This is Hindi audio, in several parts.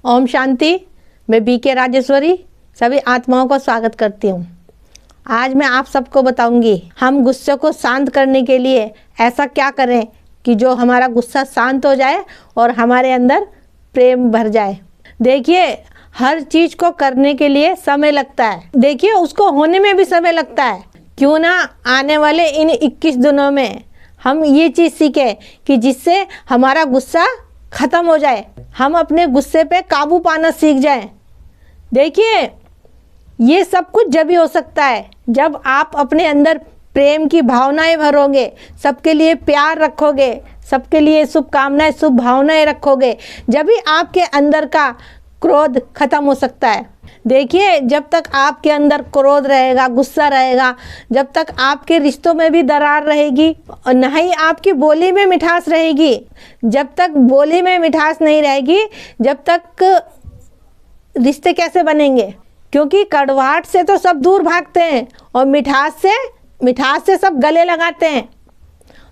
ओम शांति। मैं बीके राजेश्वरी सभी आत्माओं को स्वागत करती हूँ। आज मैं आप सबको बताऊंगी हम गुस्से को शांत करने के लिए ऐसा क्या करें कि जो हमारा गुस्सा शांत हो जाए और हमारे अंदर प्रेम भर जाए। देखिए, हर चीज़ को करने के लिए समय लगता है। देखिए, उसको होने में भी समय लगता है। क्यों ना आने वाले इन 21 दिनों में हम ये चीज़ सीखें कि जिससे हमारा गुस्सा ख़त्म हो जाए, हम अपने गुस्से पे काबू पाना सीख जाएं। देखिए, ये सब कुछ जब ही हो सकता है जब आप अपने अंदर प्रेम की भावनाएं भरोगे, सबके लिए प्यार रखोगे, सबके लिए शुभकामनाएं शुभ भावनाएं रखोगे, जब ही आपके अंदर का क्रोध खत्म हो सकता है। देखिए, जब तक आपके अंदर क्रोध रहेगा, गुस्सा रहेगा, जब तक आपके रिश्तों में भी दरार रहेगी और न ही आपकी बोली में मिठास रहेगी। जब तक बोली में मिठास नहीं रहेगी, जब तक रिश्ते कैसे बनेंगे? क्योंकि कड़वाहट से तो सब दूर भागते हैं और मिठास से सब गले लगाते हैं।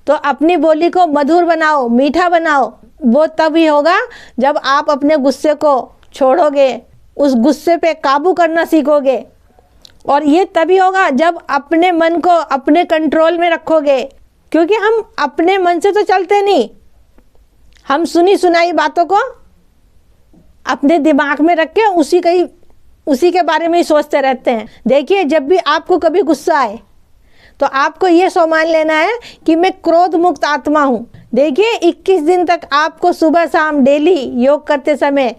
तो अपनी बोली को मधुर बनाओ, मीठा बनाओ। वो तभी होगा जब आप अपने गुस्से को छोड़ोगे, उस गुस्से पे काबू करना सीखोगे। और ये तभी होगा जब अपने मन को अपने कंट्रोल में रखोगे। क्योंकि हम अपने मन से तो चलते नहीं, हम सुनी सुनाई बातों को अपने दिमाग में रख के उसी के बारे में ही सोचते रहते हैं। देखिए, जब भी आपको कभी गुस्सा आए तो आपको ये सम्मान लेना है कि मैं क्रोध मुक्त आत्मा हूँ। देखिए, 21 दिन तक आपको सुबह शाम डेली योग करते समय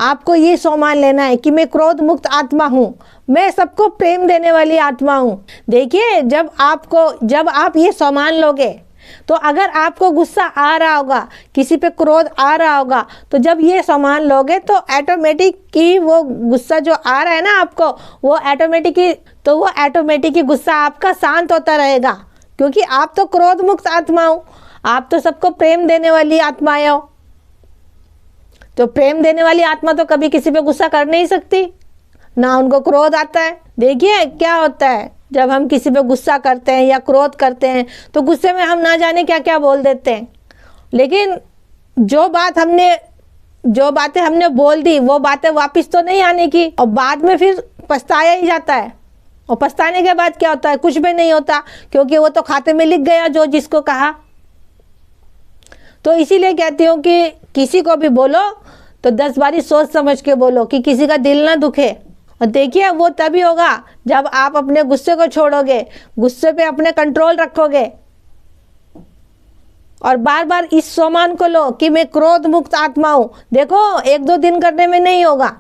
आपको ये सम्मान लेना है कि मैं क्रोध मुक्त आत्मा हूँ, मैं सबको प्रेम देने वाली आत्मा हूँ। देखिए, जब आप ये सम्मान लोगे तो अगर आपको गुस्सा आ रहा होगा, किसी पे क्रोध आ रहा होगा, तो जब ये सम्मान लोगे तो ऑटोमेटिक ही वो गुस्सा जो आ रहा है ना आपको, वो ऑटोमेटिक ही गुस्सा आपका शांत होता रहेगा। क्योंकि आप तो क्रोध मुक्त आत्मा हो, आप तो सबको प्रेम देने वाली आत्माएं हो। तो प्रेम देने वाली आत्मा तो कभी किसी पे गुस्सा कर नहीं सकती, ना उनको क्रोध आता है। देखिए, क्या होता है जब हम किसी पे गुस्सा करते हैं या क्रोध करते हैं तो गुस्से में हम ना जाने क्या क्या बोल देते हैं। लेकिन जो बातें हमने बोल दी वो बातें वापस तो नहीं आने की, और बाद में फिर पछताया ही जाता है। और पछताने के बाद क्या होता है? कुछ भी नहीं होता, क्योंकि वो तो खाते में लिख गया जो जिसको कहा। तो इसीलिए कहती हूँ कि किसी को भी बोलो तो 10 बारी सोच समझ के बोलो कि किसी का दिल ना दुखे। और देखिए, वो तभी होगा जब आप अपने गुस्से को छोड़ोगे, गुस्से पे अपने कंट्रोल रखोगे और बार बार इस सम्मान को लो कि मैं क्रोध मुक्त आत्मा हूँ। देखो, 1-2 दिन करने में नहीं होगा,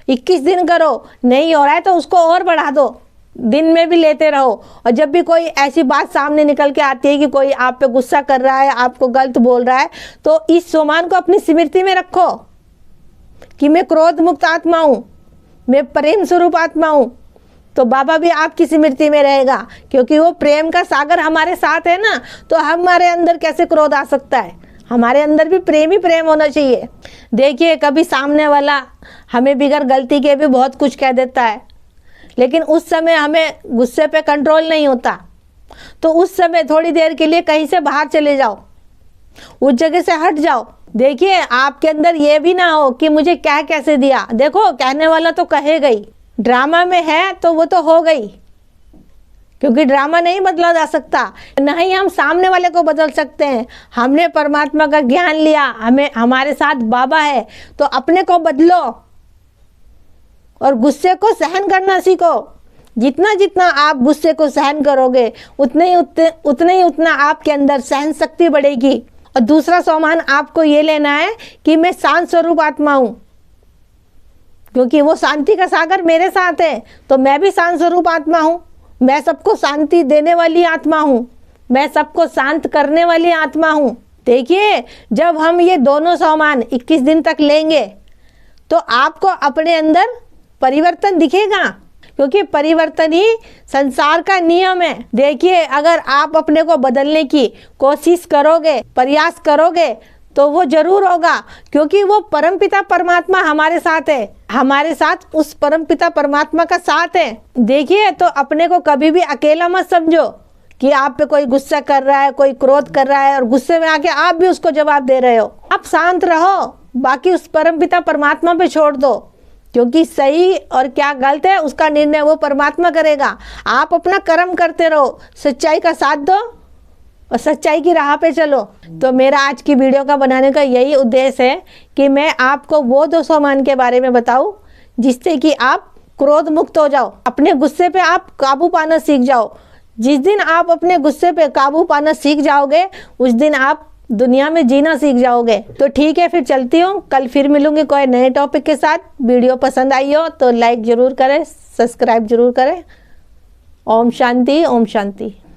21 दिन करो। नहीं हो रहा है तो उसको और बढ़ा दो, दिन में भी लेते रहो। और जब भी कोई ऐसी बात सामने निकल के आती है कि कोई आप पे गुस्सा कर रहा है, आपको गलत बोल रहा है, तो इस सम्मान को अपनी स्मृति में रखो कि मैं क्रोध मुक्त आत्मा हूँ, मैं प्रेम स्वरूप आत्मा हूँ। तो बाबा भी आपकी स्मृति में रहेगा, क्योंकि वो प्रेम का सागर हमारे साथ है ना। तो हमारे अंदर कैसे क्रोध आ सकता है? हमारे अंदर भी प्रेम ही प्रेम होना चाहिए। देखिए, कभी सामने वाला हमें बिगड़ गलती के भी बहुत कुछ कह देता है, लेकिन उस समय हमें गुस्से पे कंट्रोल नहीं होता। तो उस समय थोड़ी देर के लिए कहीं से बाहर चले जाओ, उस जगह से हट जाओ। देखिए, आपके अंदर ये भी ना हो कि मुझे क्या कैसे दिया। देखो, कहने वाला तो कहेगा ही, ड्रामा में है तो वो तो हो गई, क्योंकि ड्रामा नहीं बदला जा सकता, न ही हम सामने वाले को बदल सकते हैं। हमने परमात्मा का ज्ञान लिया, हमारे साथ बाबा है, तो अपने को बदलो और गुस्से को सहन करना सीखो। जितना आप गुस्से को सहन करोगे उतना आपके अंदर सहन शक्ति बढ़ेगी। और दूसरा सम्मान आपको ये लेना है कि मैं शांत स्वरूप आत्मा हूँ, क्योंकि वो शांति का सागर मेरे साथ है। तो मैं भी शांत स्वरूप आत्मा हूँ, मैं सबको शांति देने वाली आत्मा हूँ, मैं सबको शांत करने वाली आत्मा हूँ। देखिए, जब हम ये दोनों सम्मान 21 दिन तक लेंगे तो आपको अपने अंदर परिवर्तन दिखेगा, क्योंकि परिवर्तन ही संसार का नियम है। देखिए, अगर आप अपने को बदलने की कोशिश करोगे, प्रयास करोगे, तो वो जरूर होगा, क्योंकि वो परमपिता परमात्मा हमारे साथ है, हमारे साथ उस परमपिता परमात्मा का साथ है। देखिए, तो अपने को कभी भी अकेला मत समझो कि आप पे कोई गुस्सा कर रहा है, कोई क्रोध कर रहा है और गुस्से में आके आप भी उसको जवाब दे रहे हो। आप शांत रहो, बाकी उस परमपिता परमात्मा पे छोड़ दो, क्योंकि सही और क्या गलत है उसका निर्णय वो परमात्मा करेगा। आप अपना कर्म करते रहो, सच्चाई का साथ दो और सच्चाई की राह पे चलो। तो मेरा आज की वीडियो का बनाने का यही उद्देश्य है कि मैं आपको वो 200 मान के बारे में बताऊं जिससे कि आप क्रोध मुक्त हो जाओ, अपने गुस्से पे आप काबू पाना सीख जाओ। जिस दिन आप अपने गुस्से पे काबू पाना सीख जाओगे उस दिन आप दुनिया में जीना सीख जाओगे। तो ठीक है, फिर चलती हूँ, कल फिर मिलूंगी कोई नए टॉपिक के साथ। वीडियो पसंद आई हो तो लाइक जरूर करें, सब्सक्राइब जरूर करें। ओम शांति, ओम शांति।